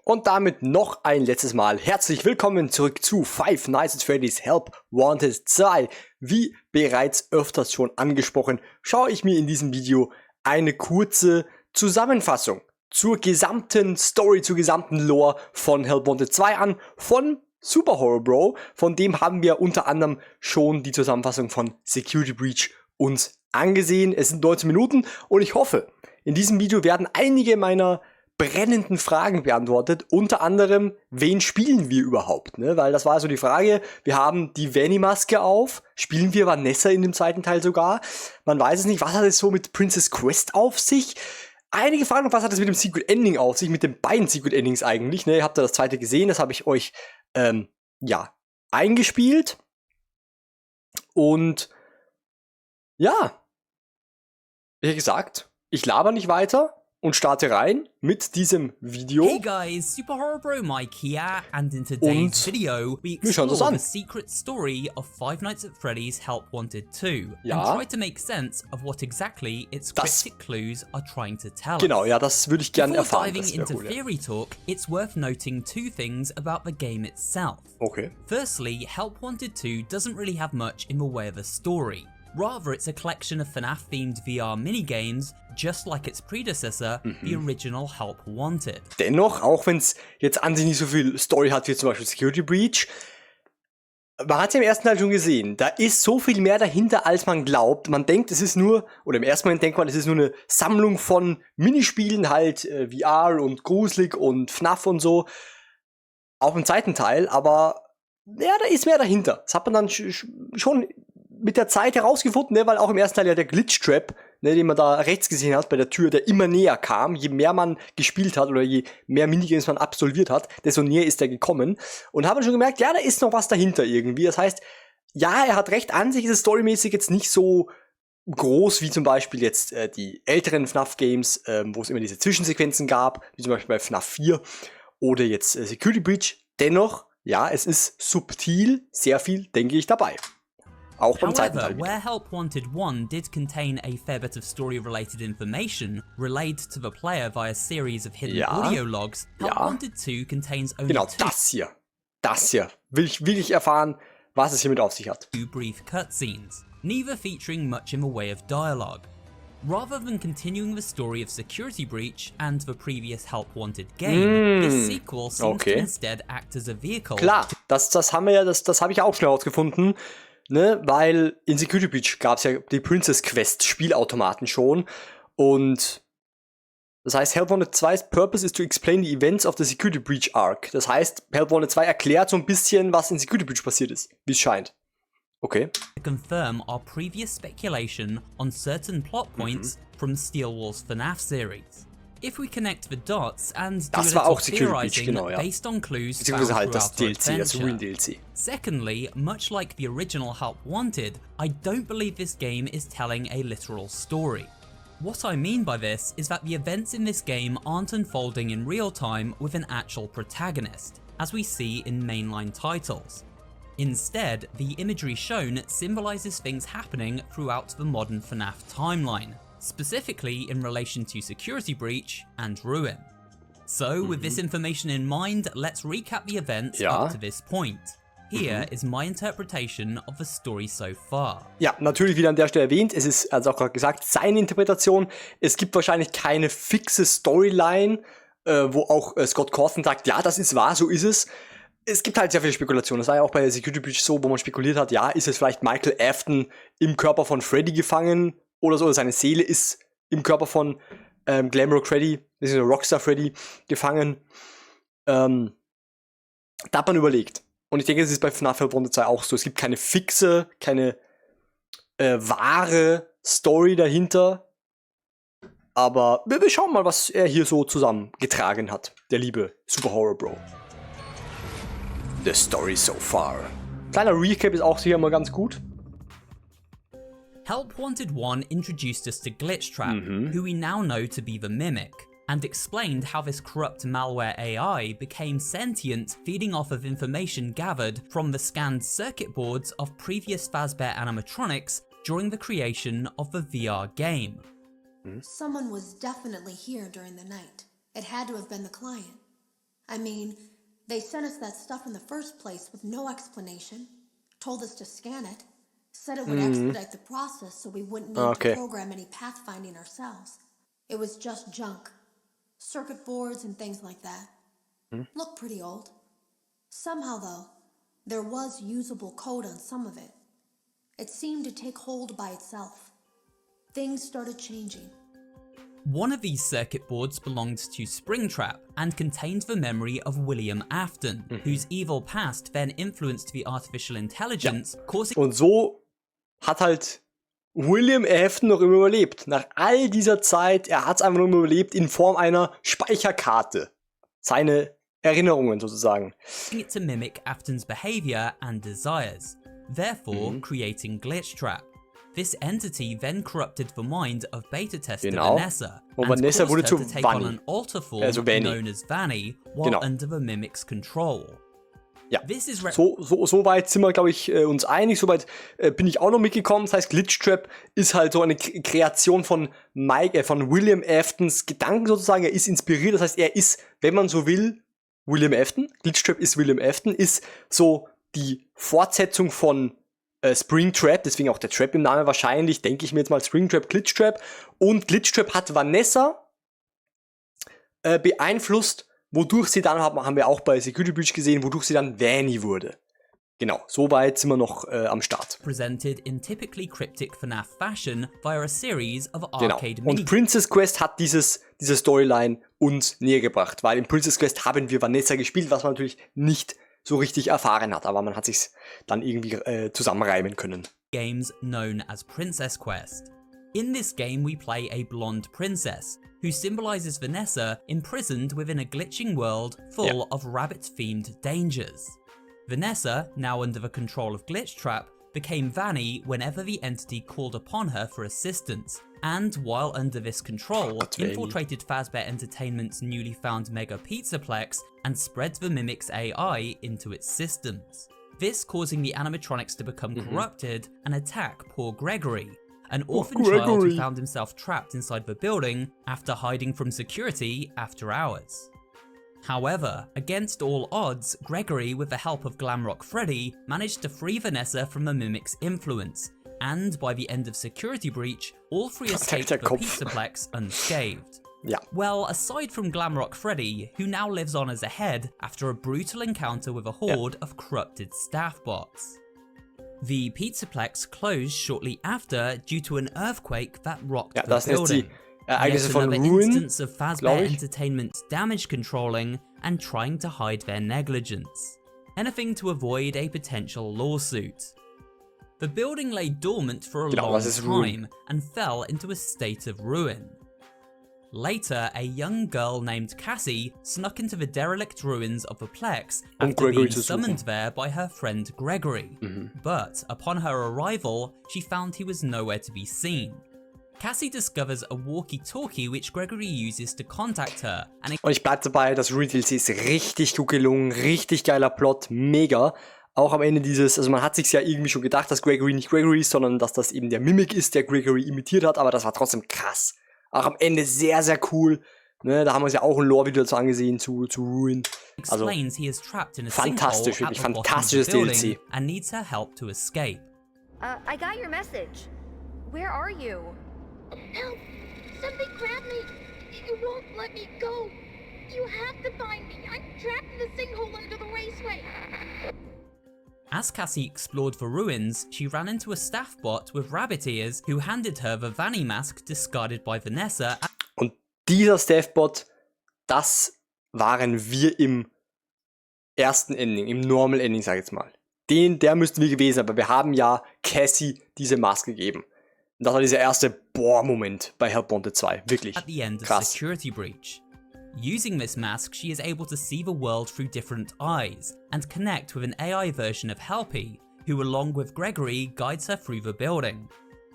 Und damit noch ein letztes Mal herzlich willkommen zurück zu Five Nights at Freddy's Help Wanted 2. Wie bereits öfters schon angesprochen, schaue ich mir in diesem Video eine kurze Zusammenfassung zur gesamten Story, zur gesamten Lore von Help Wanted 2 an, von Super Horror Bro. Von dem haben wir unter anderem schon die Zusammenfassung von Security Breach uns angesehen. Es sind 19 Minuten und ich hoffe, in diesem Video werden einige meiner brennenden Fragen beantwortet, unter anderem, wen spielen wir überhaupt, ne? Weil das war so die Frage, wir haben die Vanny-Maske auf, spielen wir Vanessa in dem zweiten Teil sogar? Man weiß es nicht, was hat es so mit Princess Quest auf sich? Einige fragen noch, was hat es mit dem Secret Ending auf sich, mit den beiden Secret Endings eigentlich, ne? Ihr habt ja das zweite gesehen, das habe ich euch, eingespielt. Und, ja, wie gesagt, ich laber nicht weiter und starte rein mit diesem Video. Hey guys, Super Horror Bro Mike here, and in today's video we explore the secret story of Five Nights at Freddy's Help Wanted 2 and try to make sense of what exactly its cryptic clues are trying to tell us. Genau, ja, das würde ich gerne erfahren. Before diving into theory talk, it's worth noting two things about the game itself. Okay. Firstly, Help Wanted 2 doesn't really have much in the way of a story. Rather, it's a collection of FNAF-themed VR minigames, just like its predecessor, the original Help Wanted. Dennoch, auch wenn es jetzt an sich nicht so viel Story hat wie zum Beispiel Security Breach, man hat es ja im ersten Teil schon gesehen, da ist so viel mehr dahinter, als man glaubt. Man denkt, es ist nur, oder im ersten Moment denkt man, es ist nur eine Sammlung von Minispielen, halt VR und gruselig und FNAF und so. Auch im zweiten Teil, aber ja, da ist mehr dahinter. Das hat man dann schon mit der Zeit herausgefunden, ne, weil auch im ersten Teil ja der Glitch-Trap, ne, den man da rechts gesehen hat bei der Tür, der immer näher kam. Je mehr man gespielt hat oder je mehr Minigames man absolviert hat, desto näher ist er gekommen. Und haben schon gemerkt, ja, da ist noch was dahinter irgendwie. Das heißt, ja, er hat recht, an sich ist es storymäßig jetzt nicht so groß wie zum Beispiel jetzt die älteren FNAF-Games, wo es immer diese Zwischensequenzen gab, wie zum Beispiel bei FNAF 4 oder jetzt Security Breach. Dennoch, ja, es ist subtil, sehr viel, denke ich, dabei. Auch beim zweiten Teil. However, where Help Wanted 1 did contain a fair bit of story-related information relayed to the player via a series of hidden audio logs, Help Wanted 2 contains only das hier. Will ich erfahren, was es hiermit auf sich hat. Two brief cutscenes, neither featuring much in the way of dialogue. Rather than continuing the story of Security Breach and the previous Help Wanted game, this sequel seems to instead act as a vehicle. Klar, das haben wir ja, das habe ich auch schnell herausgefunden. Ne, weil in Security Breach gab es ja die Princess Quest Spielautomaten schon und das heißt Help Wanted 2's Purpose is to explain the events of the Security Breach Arc. Das heißt, Help Wanted 2 erklärt so ein bisschen, was in Security Breach passiert ist, wie es scheint. Okay. To confirm our previous speculation on certain plot points from Steelwall's FNAF series. If we connect the dots and do a little theorizing based on clues found throughout our adventure. Secondly, much like the original Help Wanted, I don't believe this game is telling a literal story. What I mean by this is that the events in this game aren't unfolding in real time with an actual protagonist, as we see in mainline titles. Instead, the imagery shown symbolizes things happening throughout the modern FNAF timeline, specifically in relation to Security Breach and Ruin. So, with this information in mind, let's recap the events up to this point. Here is my interpretation of the story so far. Ja, natürlich wieder an der Stelle erwähnt, es ist, also auch gerade gesagt, seine Interpretation. Es gibt wahrscheinlich keine fixe Storyline, wo auch Scott Cawthon sagt, ja, das ist wahr, so ist es. Es gibt halt sehr viele Spekulationen. Das war ja auch bei Security Breach so, wo man spekuliert hat, ja, ist es vielleicht Michael Afton im Körper von Freddy gefangen oder so, oder seine Seele ist im Körper von Glamrock Freddy, Rockstar Freddy gefangen. Da hat man überlegt. Und ich denke, es ist bei FNAF Help Wanted 2 auch so. Es gibt keine fixe, keine wahre Story dahinter. Aber wir schauen mal, was er hier so zusammengetragen hat. Der liebe Super Horror Bro. The story so far. Kleiner Recap ist auch sicher mal ganz gut. Help Wanted 1 introduced us to Glitchtrap, who we now know to be the Mimic, and explained how this corrupt malware AI became sentient, feeding off of information gathered from the scanned circuit boards of previous Fazbear animatronics during the creation of the VR game. Someone was definitely here during the night. It had to have been the client. I mean, they sent us that stuff in the first place with no explanation, told us to scan it, said it would expedite the process so we wouldn't need to program any pathfinding ourselves. It was just junk. Circuit boards and things like that. Looked pretty old. Somehow, though, there was usable code on some of it. It seemed to take hold by itself. Things started changing. One of these circuit boards belonged to Springtrap and contained the memory of William Afton, whose evil past then influenced the artificial intelligence, causing... Und so hat halt William Afton noch immer überlebt. Nach all dieser Zeit, er hat es einfach nur überlebt in Form einer Speicherkarte. Seine Erinnerungen sozusagen. ...it to mimic Afton's behavior and desires, therefore creating Glitchtrap. This entity then corrupted the mind of beta tester Vanessa und and Vanessa caused wurde her zu to take Vanny. on an alter form Also known as Vanny while under the mimic's control. Ja, This is so weit sind wir, glaube ich, uns einig. So weit bin ich auch noch mitgekommen. Das heißt, Glitchtrap ist halt so eine Kreation von von William Aftons Gedanken sozusagen. Er ist inspiriert. Das heißt, er ist, wenn man so will, William Afton. Glitchtrap ist William Afton. Ist so die Fortsetzung von Springtrap. Deswegen auch der Trap im Namen wahrscheinlich. Denke ich mir jetzt mal Springtrap, Glitchtrap. Und Glitchtrap hat Vanessa beeinflusst, wodurch sie dann, haben wir auch bei Security Breach gesehen, wodurch sie dann Vanny wurde. Genau, so weit sind wir noch am Start. Presented in typically cryptic FNAF fashion via a series of arcade Und Princess Quest hat diese Storyline uns näher gebracht, weil in Princess Quest haben wir Vanessa gespielt, was man natürlich nicht so richtig erfahren hat, aber man hat sich's dann irgendwie zusammenreimen können. Games known as Princess Quest. In this game we play a blonde princess, who symbolizes Vanessa imprisoned within a glitching world full of rabbit-themed dangers. Vanessa, now under the control of Glitchtrap, became Vanny whenever the entity called upon her for assistance, and while under this control, infiltrated Fazbear Entertainment's newly found Mega Pizzaplex and spread the Mimic's AI into its systems. This causing the animatronics to become corrupted and attack poor Gregory, an orphan child who found himself trapped inside the building after hiding from security after hours. However, against all odds, Gregory, with the help of Glamrock Freddy, managed to free Vanessa from the Mimic's influence, and by the end of Security Breach, all three escaped the Pizzaplex unscathed. Well, aside from Glamrock Freddy, who now lives on as a head after a brutal encounter with a horde of corrupted staff bots. The Pizzaplex closed shortly after due to an earthquake that rocked the building. Yet another instance of Fazbear Entertainment damage controlling and trying to hide their negligence. Anything to avoid a potential lawsuit. The building lay dormant for a long time and fell into a state of ruin. Later, a young girl named Cassie snuck into the derelict ruins of the Plex after being summoned there by her friend Gregory. But upon her arrival, she found he was nowhere to be seen. Cassie discovers a walkie-talkie which Gregory uses to contact her. Und ich bleib dabei, das Reveal ist richtig gut gelungen, richtig geiler Plot, mega. Auch am Ende also man hat sich's ja irgendwie schon gedacht, dass Gregory nicht Gregory ist, sondern dass das eben der Mimic ist, der Gregory imitiert hat, aber das war trotzdem krass. Auch am Ende sehr, sehr cool. Ne, da haben wir uns ja auch ein Lore-Video dazu angesehen, zu Ruin. Also, fantastisch, wirklich fantastisches DLC. And needs her help to escape. I got your message. Where are you? Help! Something grabbed me! It won't let me go! You have to find me! I'm trapped in the sinkhole under the raceway! As Cassie explored the ruins, she ran into a staff bot with rabbit ears who handed her the Vanny mask discarded by Vanessa. Und dieser Staffbot, das waren wir im ersten Ending, im Normal Ending, sag ich jetzt mal. Der müssten wir gewesen sein, aber wir haben ja Cassie diese Maske gegeben. Und das war dieser erste Boah-Moment bei Help Wanted 2. Wirklich at the end of krass. Security Breach. Using this mask, she is able to see the world through different eyes and connect with an AI version of Helpy, who along with Gregory guides her through the building.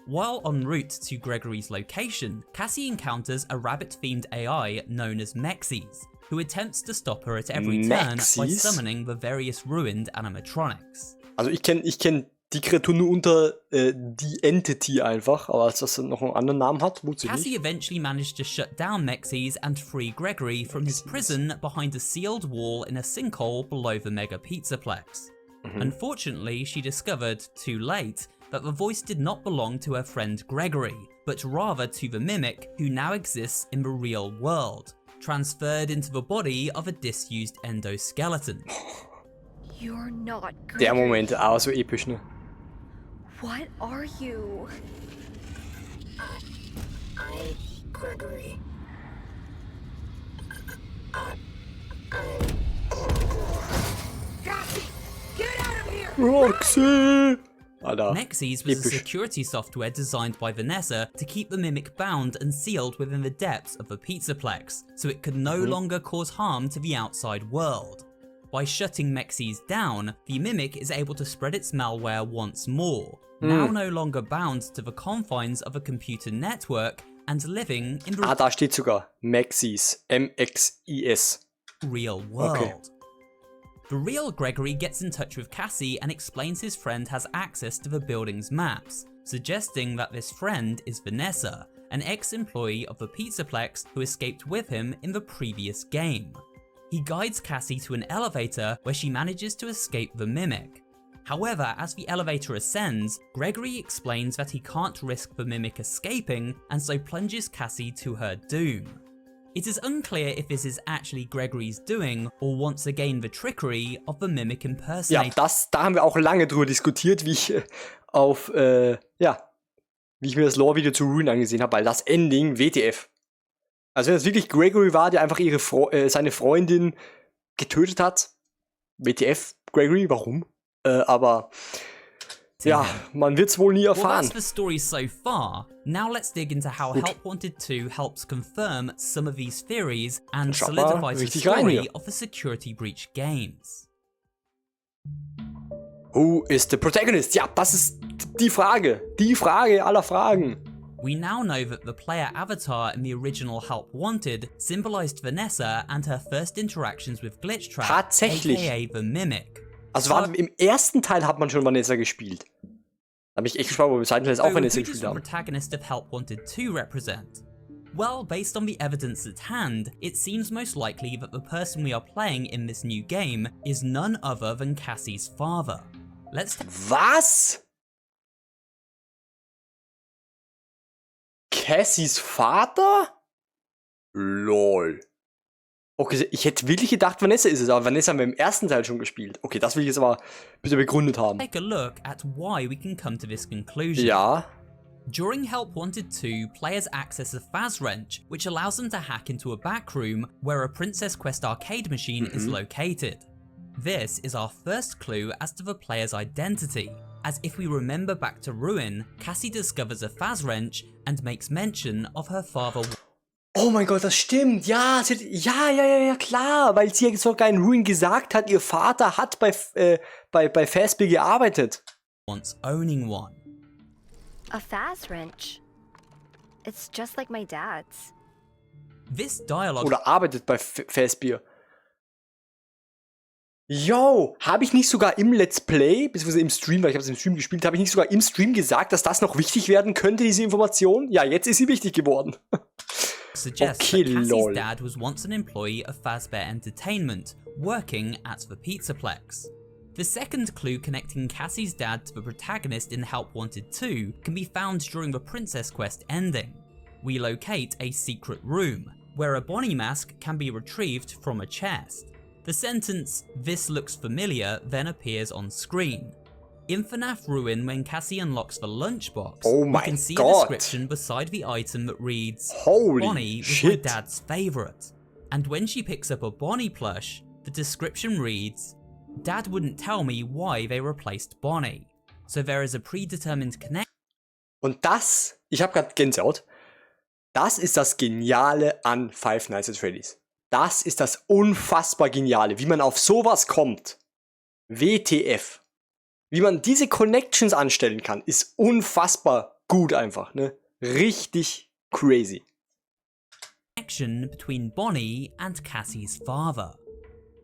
While en route to Gregory's location, Cassie encounters a rabbit-themed AI known as Mexies, who attempts to stop her at every turn by summoning the various ruined animatronics. Also ich kenn die Kreatur nur unter die Entity einfach, aber als das noch einen anderen Namen hat, wusste ich nicht. Cassie eventually managed to shut down Mexes and free Gregory from his prison behind a sealed wall in a sinkhole below the Mega Pizzaplex. Unfortunately, she discovered, too late, that the voice did not belong to her friend Gregory, but rather to the mimic who now exists in the real world, transferred into the body of a disused endoskeleton. You're not Gregory. Der Moment, aber so episch, ne? What are you? I Gregory. Cassie, get out of here! Roxy! Alter, Mexes was a episch. security software designed by Vanessa to keep the mimic bound and sealed within the depths of the Pizzaplex, so it could no longer cause harm to the outside world. By shutting Mexes down, the mimic is able to spread its malware once more, now no longer bound to the confines of a computer network and living in the Da steht sogar Mexis, M-X-I-S. real world. Okay. The real Gregory gets in touch with Cassie and explains his friend has access to the building's maps, suggesting that this friend is Vanessa, an ex-employee of the Pizzaplex who escaped with him in the previous game. He guides Cassie to an elevator where she manages to escape the mimic. However, as the elevator ascends, Gregory explains that he can't risk the mimic escaping and so plunges Cassie to her doom. It is unclear if this is actually Gregory's doing or once again the trickery of the mimic impersonator. Ja, da haben wir auch lange drüber diskutiert, wie ich wie ich mir das Lore-Video zu Ruin angesehen habe, weil das Ending WTF. Also wenn es wirklich Gregory war, der einfach seine Freundin getötet hat, WTF, Gregory, warum? Aber ja, man wird's wohl nie Well, erfahren. that's the story so far. Now let's dig into how Gut. Help Wanted 2 helps confirm some of these theories and Schaut mal solidifies the richtig rein story hier. of the Security Breach games. Who is the protagonist? Ja, das ist die Frage. Die Frage aller Fragen. We now know that the player avatar in the original Help Wanted symbolized Vanessa and her first interactions with Glitchtrap, Tatsächlich. aka the Mimic. Also warte, im ersten Teil hat man schon Vanessa gespielt. Da bin ich echt gespannt, ob wir im zweiten Teil jetzt auch So, Vanessa who does gespielt the haben. protagonist of Help Wanted 2 represent? Well, based on the evidence at hand, it seems most likely that the person we are playing in this new game is none other than Cassie's father. Let's Was? Cassies Vater? Lol. Okay, ich hätte wirklich gedacht, Vanessa ist es, aber Vanessa haben wir im ersten Teil schon gespielt. Okay, das will ich jetzt aber bitte begründet haben. take a look at why we can come to this conclusion. Ja. During Help Wanted 2, players access a Faz wrench, which allows them to hack into a back room where a Princess Quest arcade machine is located. This is our first clue as to the player's identity, as if we remember back to Ruin, Cassie discovers a Faz wrench and makes mention of her father. Oh mein Gott, das stimmt. Ja, ja, klar, weil sie ja sogar in Ruin gesagt hat, ihr Vater hat bei Fazbear gearbeitet. Once owning one. A Faz wrench. It's just like my dad's. This dialogue Oder arbeitet bei Fazbear. Yo, habe ich nicht sogar im Let's Play, beziehungsweise im Stream, weil ich habe es im Stream gespielt, habe ich nicht sogar im Stream gesagt, dass das noch wichtig werden könnte, diese Information? Ja, jetzt ist sie wichtig geworden. suggests Okay, that Cassie's lol. dad was once an employee of Fazbear Entertainment, working at the Pizzaplex. The second clue connecting Cassie's dad to the protagonist in Help Wanted 2 can be found during the Princess Quest ending. We locate a secret room, where a Bonnie mask can be retrieved from a chest. The sentence, "This looks familiar," then appears on screen. In FNAF Ruin, when Cassie unlocks the lunchbox, Oh we my can see a God. description beside the item that reads, Holy "Bonnie was my shit. dad's favourite." And when she picks up a Bonnie plush, the description reads, "Dad wouldn't tell me why they replaced Bonnie." So there is a predetermined connection. Und das, ich habe gerade Gänsehaut, das ist das Geniale an Five Nights at Freddy's. Das ist das unfassbar Geniale, wie man auf sowas kommt. WTF. Wie man diese Connections anstellen kann, ist unfassbar gut einfach, ne? Richtig crazy. Between Bonnie and Cassie's father.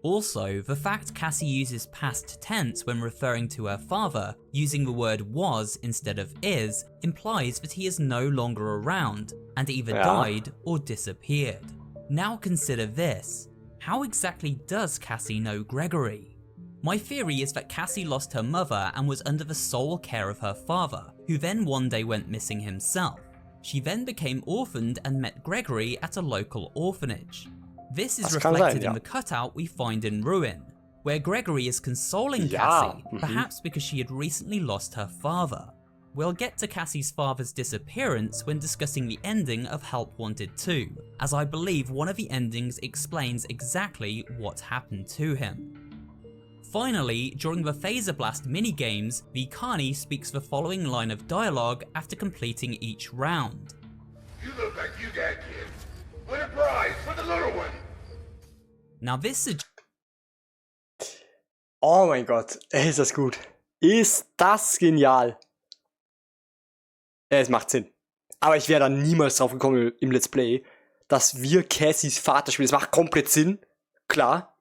Also, the fact Cassie uses past tense when referring to her father, using the word was instead of is, implies that he is no longer around, and either died or disappeared. Now consider this. How exactly does Cassie know Gregory? My theory is that Cassie lost her mother and was under the sole care of her father, who then one day went missing himself. She then became orphaned and met Gregory at a local orphanage. This is reflected in the cutout we find in Ruin, where Gregory is consoling Cassie, perhaps because she had recently lost her father. We'll get to Cassie's father's disappearance when discussing the ending of Help Wanted 2, as I believe one of the endings explains exactly what happened to him. Finally, during the Phaser Blast minigames, the Carney speaks the following line of dialogue after completing each round. You look like you got kids. Win a prize for the little one. Now this is... Oh mein Gott, ist das gut. Ist das genial. Es macht Sinn. Aber ich wäre da niemals drauf gekommen im Let's Play, dass wir Cassies Vater spielen. Das macht komplett Sinn. Klar.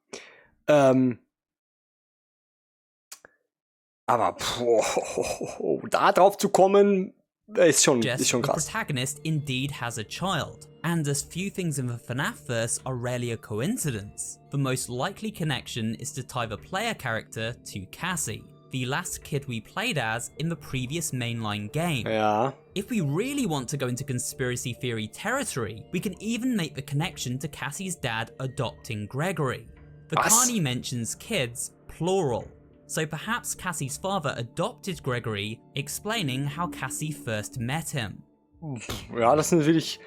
Aber da drauf zu kommen, ist schon krass. The protagonist indeed has a child, and as few things in the FNAF-verse are rarely a coincidence. The most likely connection is to tie the player character to Cassie, the last kid we played as in the previous mainline game. Yeah. If we really want to go into conspiracy theory territory, we can even make the connection to Cassie's dad adopting Gregory. The Carney mentions kids, plural. So perhaps Cassie's father adopted Gregory, explaining how Cassie first met him. Ja, das sind wirklich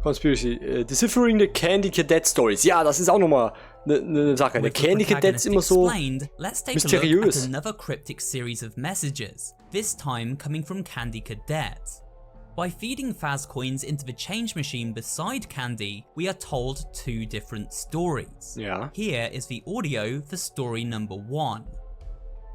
Conspiracy. Deciphering the Candy Cadet Stories. Ja, das ist auch nochmal eine Sache. Der Candy Cadet ist immer so let's take mysteriös. A look at another cryptic series of messages, this time coming from Candy Cadet. By feeding Faz coins into the change machine beside Candy, we are told two different stories. Yeah. Here is the audio for story number 1.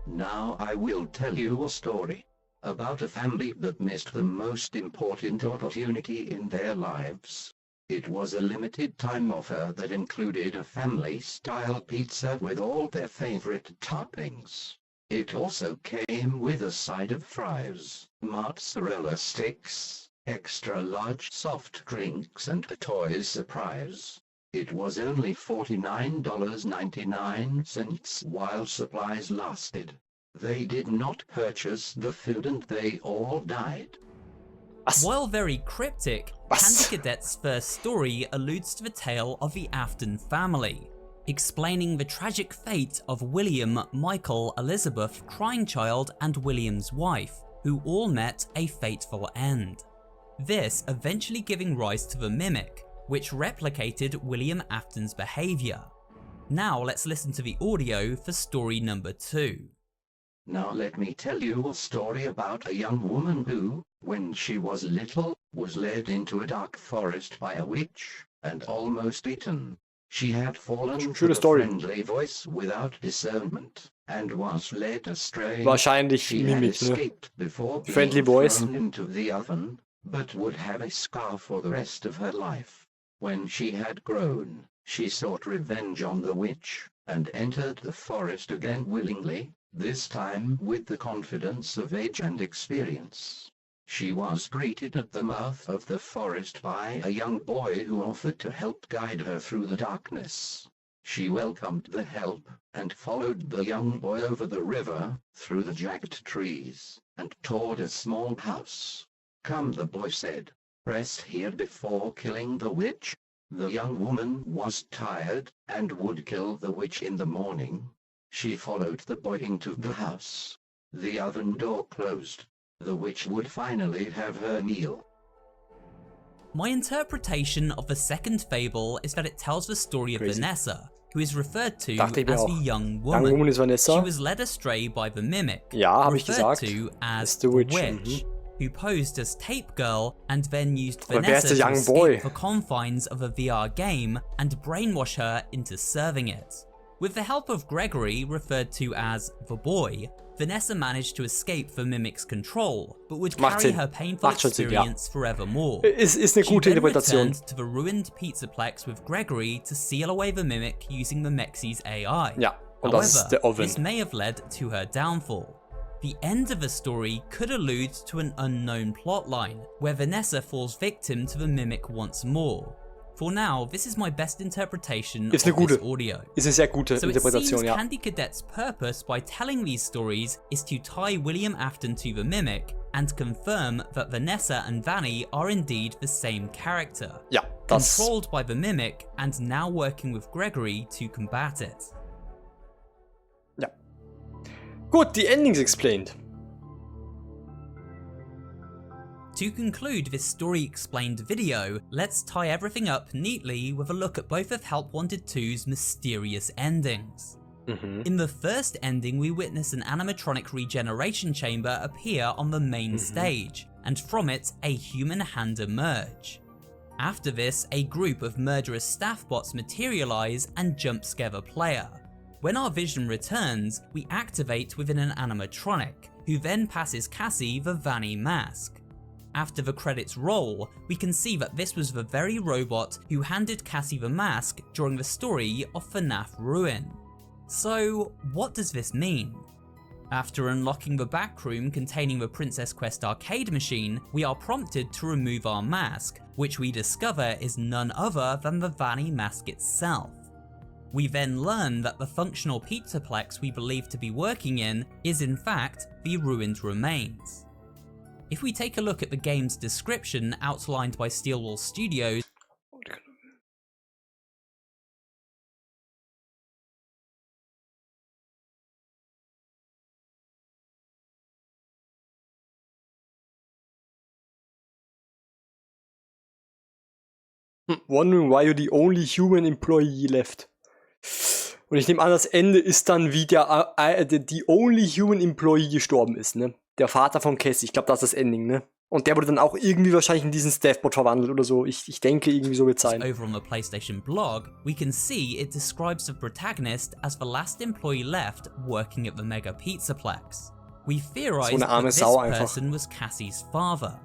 Now I will tell you a story about a family that missed the most important opportunity in their lives. It was a limited time offer that included a family-style pizza with all their favorite toppings. It also came with a side of fries, mozzarella sticks, extra-large soft drinks and a toy surprise. It was only $49.99 while supplies lasted. They did not purchase the food and they all died. While very cryptic, Candy Cadet's first story alludes to the tale of the Afton family, explaining the tragic fate of William, Michael, Elizabeth, Cryingchild, and William's wife, who all met a fateful end. This eventually giving rise to the Mimic, which replicated William Afton's behaviour. Now let's listen to the audio for story number 2. Now let me tell you a story about a young woman who, when she was little, was led into a dark forest by a witch, and almost eaten. She had fallen for the friendly voice without discernment, and was led astray. Wahrscheinlich she Mimik, had escaped before Friendly being voice. thrown into the oven, but would have a scar for the rest of her life. When she had grown, she sought revenge on the witch, and entered the forest again willingly, this time with the confidence of age and experience. She was greeted at the mouth of the forest by a young boy who offered to help guide her through the darkness. She welcomed the help, and followed the young boy over the river, through the jagged trees, and toward a small house. "Come," the boy said. "Rest here before killing the witch." The young woman was tired, and would kill the witch in the morning. She followed the boy into the house. The oven door closed. The witch would finally have her meal. My interpretation of the second fable is that it tells the story of Vanessa, who is referred to as the young woman. Young woman is Vanessa. She was led astray by the Mimic, Ja, habe ich referred gesagt. to as the witch. who posed as Tape Girl and then used Vanessa to escape the confines of a VR game and brainwash her into serving it. With the help of Gregory, referred to as the boy, Vanessa managed to escape the mimic's control, but would carry her painful experience forevermore. Ist eine gute Interpretation. Returned to the ruined Pizzaplex with Gregory to seal away the mimic using the Mexie's AI. Ja, und However, das ist der Oven. This may have led to her downfall. The end of the story could allude to an unknown plotline, where Vanessa falls victim to the mimic once more. For now, this is my best interpretation of this audio. Ist eine sehr gute Interpretation, it seems ja. Candy Cadet's purpose by telling these stories is to tie William Afton to the mimic and confirm that Vanessa and Vanny are indeed the same character. Ja, das. Controlled by the mimic and now working with Gregory to combat it. Ja. Gut, die Endings explained. To conclude this story explained video, let's tie everything up neatly with a look at both of Help Wanted 2's mysterious endings. In the first ending, we witness an animatronic regeneration chamber appear on the main stage, and from it, a human hand emerge. After this, a group of murderous staff bots materialize and jump scare the player. When our vision returns, we activate within an animatronic, who then passes Cassie the Vanny mask. After the credits roll, we can see that this was the very robot who handed Cassie the mask during the story of FNAF Ruin. So, what does this mean? After unlocking the back room containing the Princess Quest arcade machine, we are prompted to remove our mask, which we discover is none other than the Vanny mask itself. We then learn that the functional Pizzaplex we believe to be working in is in fact the ruined remains. If we take a look at the game's description outlined by Steelwall Studios, Wondering why you're the only human employee left. Und ich nehme an, das Ende ist dann, wie die only human employee gestorben ist, ne? Der Vater von Cassie, ich glaube, das ist das Ending, ne? Und der wurde dann auch irgendwie wahrscheinlich in diesen Staffbot verwandelt oder so. Ich denke, irgendwie so wird es sein. Over on the PlayStation blog, we can see it describes the protagonist as the last employee left working at the Mega Pizzaplex. We theorize that this person was Cassie's father.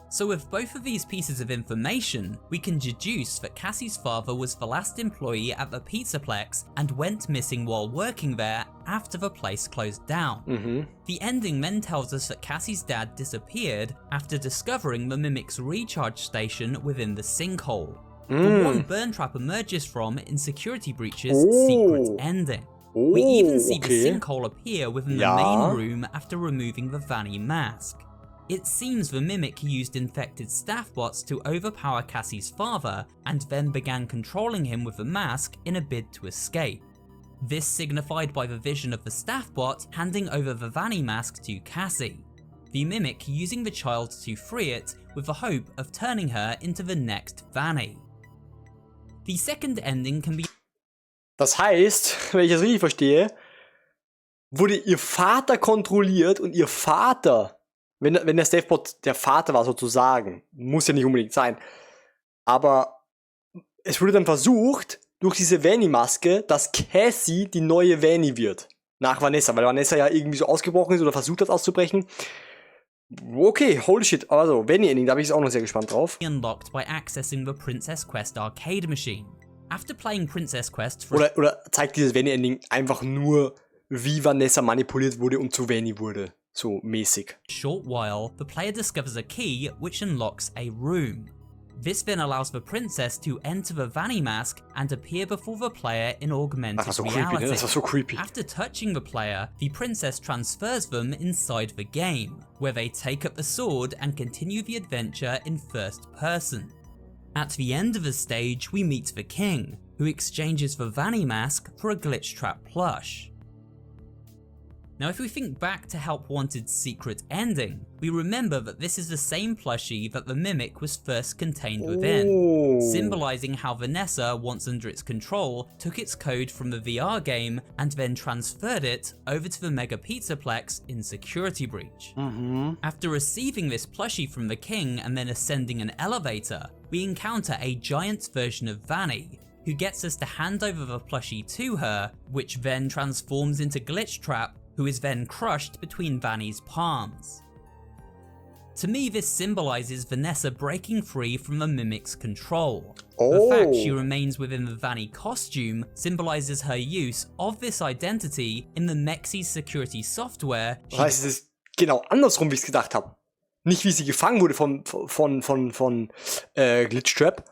So with both of these pieces of information, we can deduce that Cassie's father was the last employee at the Pizzaplex and went missing while working there after the place closed down. The ending then tells us that Cassie's dad disappeared after discovering the Mimic's recharge station within the sinkhole. The one burn trap emerges from in Security Breach's secret ending. We even see the sinkhole appear within the main room after removing the Vanny mask. It seems the Mimic used infected staff bots to overpower Cassie's father and then began controlling him with the mask in a bid to escape. This signified by the vision of the staff bot handing over the Vanny mask to Cassie, the Mimic using the child to free it with the hope of turning her into the next Vanny. The second ending can be... Das heißt, wenn ich das richtig verstehe, wurde ihr Vater kontrolliert und ihr Vater... Wenn der Staffbot der Vater war sozusagen, muss ja nicht unbedingt sein, aber es wurde dann versucht, durch diese Vanny-Maske, dass Cassie die neue Vanny wird. Nach Vanessa, weil Vanessa ja irgendwie so ausgebrochen ist oder versucht hat auszubrechen. Okay, holy shit, also Vanny-Ending, da bin ich auch noch sehr gespannt drauf. Unlocked by accessing the Princess Quest arcade machine. After playing Princess Quest for oder zeigt dieses Vanny-Ending einfach nur, wie Vanessa manipuliert wurde und zu Vanny wurde. So mäßig. Short while, the player discovers a key which unlocks a room. This then allows the princess to enter the Vanny mask and appear before the player in augmented reality. Creepy, ne? Das war so creepy. After touching the player, the princess transfers them inside the game, where they take up the sword and continue the adventure in first person. At the end of the stage, we meet the king, who exchanges the Vanny mask for a glitch trap plush. Now if we think back to Help Wanted's secret ending, we remember that this is the same plushie that the Mimic was first contained within, symbolizing how Vanessa, once under its control, took its code from the VR game and then transferred it over to the Mega Pizzaplex in Security Breach. After receiving this plushie from the king and then ascending an elevator, we encounter a giant version of Vanny, who gets us to hand over the plushie to her, which then transforms into Glitchtrap, who is then crushed between Vanny's palms. To me, this symbolizes Vanessa breaking free from the Mimic's control. The fact she remains within the Vanny costume symbolizes her use of this identity in the Mexis Security Software. Das heißt, es ist genau andersrum, wie ich es gedacht habe. Nicht wie sie gefangen wurde von Glitchtrap,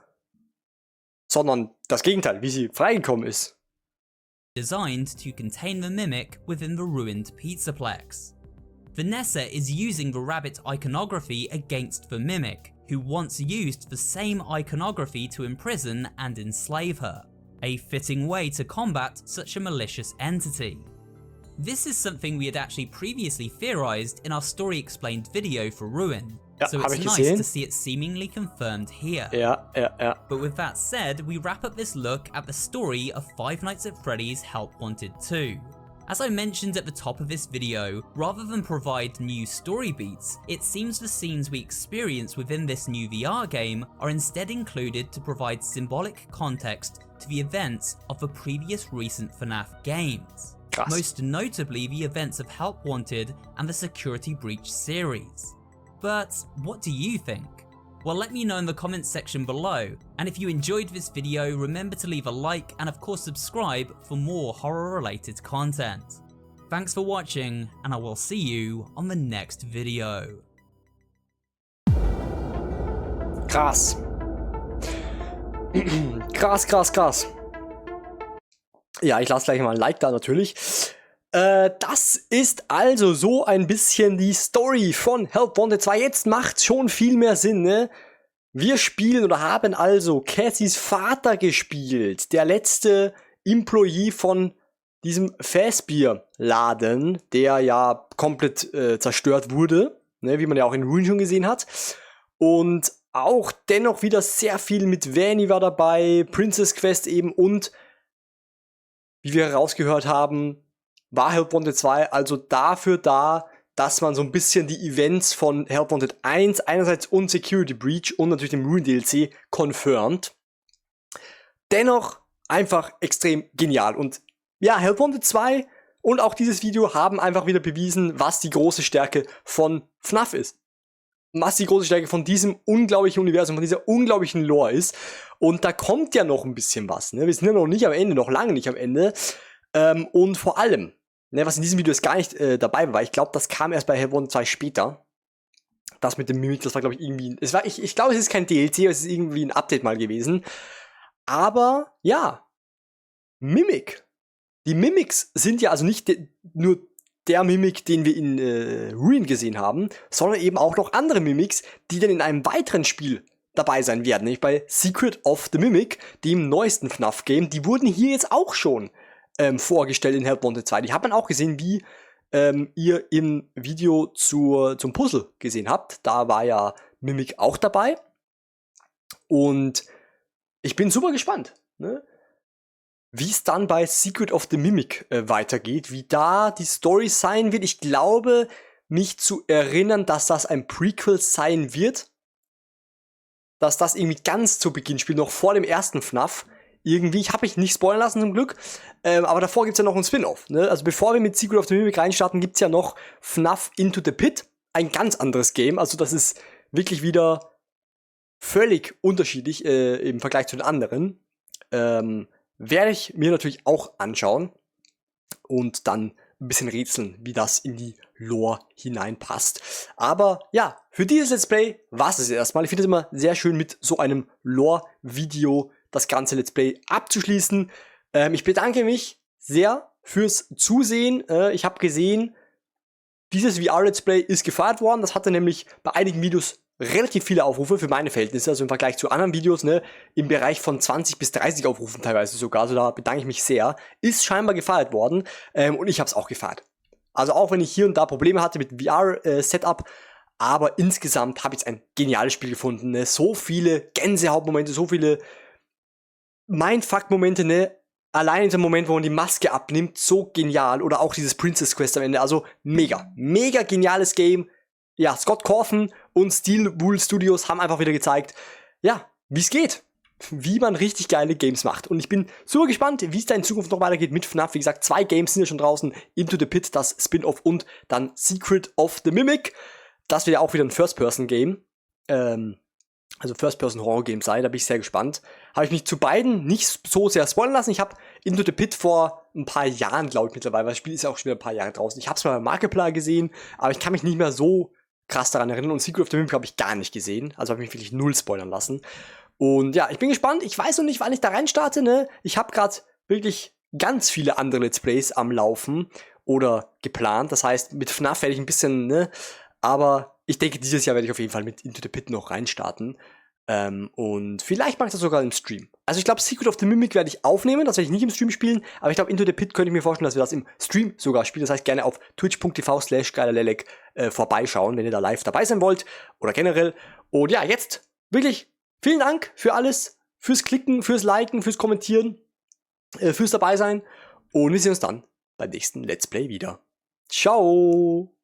sondern das Gegenteil, wie sie freigekommen ist. Designed to contain the Mimic within the ruined Pizzaplex. Vanessa is using the rabbit iconography against the Mimic, who once used the same iconography to imprison and enslave her, a fitting way to combat such a malicious entity. This is something we had actually previously theorized in our story explained video for Ruin, Ja, so it's nice to see it seemingly confirmed here. Ja. But with that said, we wrap up this look at the story of Five Nights at Freddy's Help Wanted 2. As I mentioned at the top of this video, rather than provide new story beats, it seems the scenes we experience within this new VR game are instead included to provide symbolic context to the events of the previous recent FNAF games. Krass. Most notably the events of Help Wanted and the Security Breach series. But what do you think? Well, let me know in the comments section below, and if you enjoyed this video, remember to leave a like and of course subscribe for more horror related content. Thanks for watching, and I will see you on the next video. Krass. Krass. Ja, ich lasse gleich mal ein Like da natürlich. Das ist also so ein bisschen die Story von Help Wanted 2. Jetzt macht's schon viel mehr Sinn, ne? Wir spielen oder haben also Cassys Vater gespielt. Der letzte Employee von diesem Fastbier-Laden, der ja komplett zerstört wurde, ne? Wie man ja auch in Ruin schon gesehen hat. Und auch dennoch wieder sehr viel mit Vanny war dabei, Princess Quest eben und wie wir herausgehört haben, war Help Wanted 2 also dafür da, dass man so ein bisschen die Events von Help Wanted 1 einerseits und Security Breach und natürlich dem Ruin DLC confirmed. Dennoch einfach extrem genial. Und ja, Help Wanted 2 und auch dieses Video haben einfach wieder bewiesen, was die große Stärke von FNAF ist. Was die große Stärke von diesem unglaublichen Universum, von dieser unglaublichen Lore ist. Und da kommt ja noch ein bisschen was. Ne? Wir sind ja noch nicht am Ende, noch lange nicht am Ende. Und vor allem, ne, was in diesem Video jetzt gar nicht dabei war, ich glaube, das kam erst bei Help Wanted 2 später. Das mit dem Mimik, das war, glaube ich, irgendwie. Ich glaube, es ist kein DLC, es ist irgendwie ein Update mal gewesen. Aber ja, Mimik. Die Mimics sind ja also nicht nur der Mimik, den wir in Ruin gesehen haben, sondern eben auch noch andere Mimics, die dann in einem weiteren Spiel dabei sein werden, nämlich bei Secret of the Mimic, dem neuesten FNAF-Game. Die wurden hier jetzt auch schon vorgestellt in Help Wanted 2. Die hat man auch gesehen, wie ihr im Video zum Puzzle gesehen habt. Da war ja Mimic auch dabei. Und ich bin super gespannt, ne? Wie es dann bei Secret of the Mimic weitergeht, wie da die Story sein wird. Ich glaube, mich zu erinnern, dass das ein Prequel sein wird. Dass das irgendwie ganz zu Beginn spielt, noch vor dem ersten FNAF. Irgendwie, ich habe mich nicht spoilern lassen zum Glück, aber davor gibt's ja noch ein Spin-Off. Ne? Also bevor wir mit Secret of the Mimic reinstarten, gibt's ja noch FNAF Into the Pit. Ein ganz anderes Game, also das ist wirklich wieder völlig unterschiedlich im Vergleich zu den anderen. Werde ich mir natürlich auch anschauen und dann ein bisschen rätseln, wie das in die Lore hineinpasst. Aber ja, für dieses Let's Play war es erstmal. Ich finde es immer sehr schön, mit so einem Lore-Video das ganze Let's Play abzuschließen. Ich bedanke mich sehr fürs Zusehen. Ich habe gesehen, dieses VR-Let's Play ist gefeiert worden. Das hatte nämlich bei einigen Videos relativ viele Aufrufe für meine Verhältnisse, also im Vergleich zu anderen Videos, ne, im Bereich von 20 bis 30 Aufrufen teilweise sogar, also da bedanke ich mich sehr. Ist scheinbar gefeiert worden und ich habe es auch gefeiert. Also auch wenn ich hier und da Probleme hatte mit VR-Setup, aber insgesamt habe ich jetzt ein geniales Spiel gefunden, ne? So viele Gänsehautmomente, so viele Mindfuck-Momente, ne? Allein in dem Moment, wo man die Maske abnimmt, so genial. Oder auch dieses Princess Quest am Ende, also mega geniales Game. Ja, Scott Cawthon und Steelwool Studios haben einfach wieder gezeigt, ja, wie es geht. wie man richtig geile Games macht. Und ich bin super gespannt, wie es da in Zukunft noch weitergeht mit FNAF. Wie gesagt, 2 Games sind ja schon draußen. Into the Pit, das Spin-Off und dann Secret of the Mimic. Das wird ja auch wieder ein First-Person-Game. Also First-Person-Horror-Game sein, da bin ich sehr gespannt. Habe ich mich zu beiden nicht so sehr spoilern lassen. Ich habe Into the Pit vor ein paar Jahren, glaube ich, mittlerweile, weil das Spiel ist ja auch schon wieder ein paar Jahre draußen. Ich habe es mal beim Markiplier gesehen, aber ich kann mich nicht mehr so krass daran erinnern. Und Secret of the Mimic habe ich gar nicht gesehen. Also habe ich mich wirklich null spoilern lassen. Und ja, ich bin gespannt. Ich weiß noch nicht, wann ich da rein starte, ne? Ich habe gerade wirklich ganz viele andere Let's Plays am Laufen oder geplant. Das heißt, mit FNAF werde ich ein bisschen, ne? Aber ich denke, dieses Jahr werde ich auf jeden Fall mit Into the Pit noch reinstarten. Und vielleicht mache ich das sogar im Stream. Also ich glaube, Secret of the Mimic werde ich aufnehmen, das werde ich nicht im Stream spielen, aber ich glaube, Into the Pit könnte ich mir vorstellen, dass wir das im Stream sogar spielen. Das heißt, gerne auf twitch.tv/geilerlelek vorbeischauen, wenn ihr da live dabei sein wollt oder generell. Und ja, jetzt wirklich vielen Dank für alles, fürs Klicken, fürs Liken, fürs Kommentieren, fürs dabei sein. Und wir sehen uns dann beim nächsten Let's Play wieder. Ciao!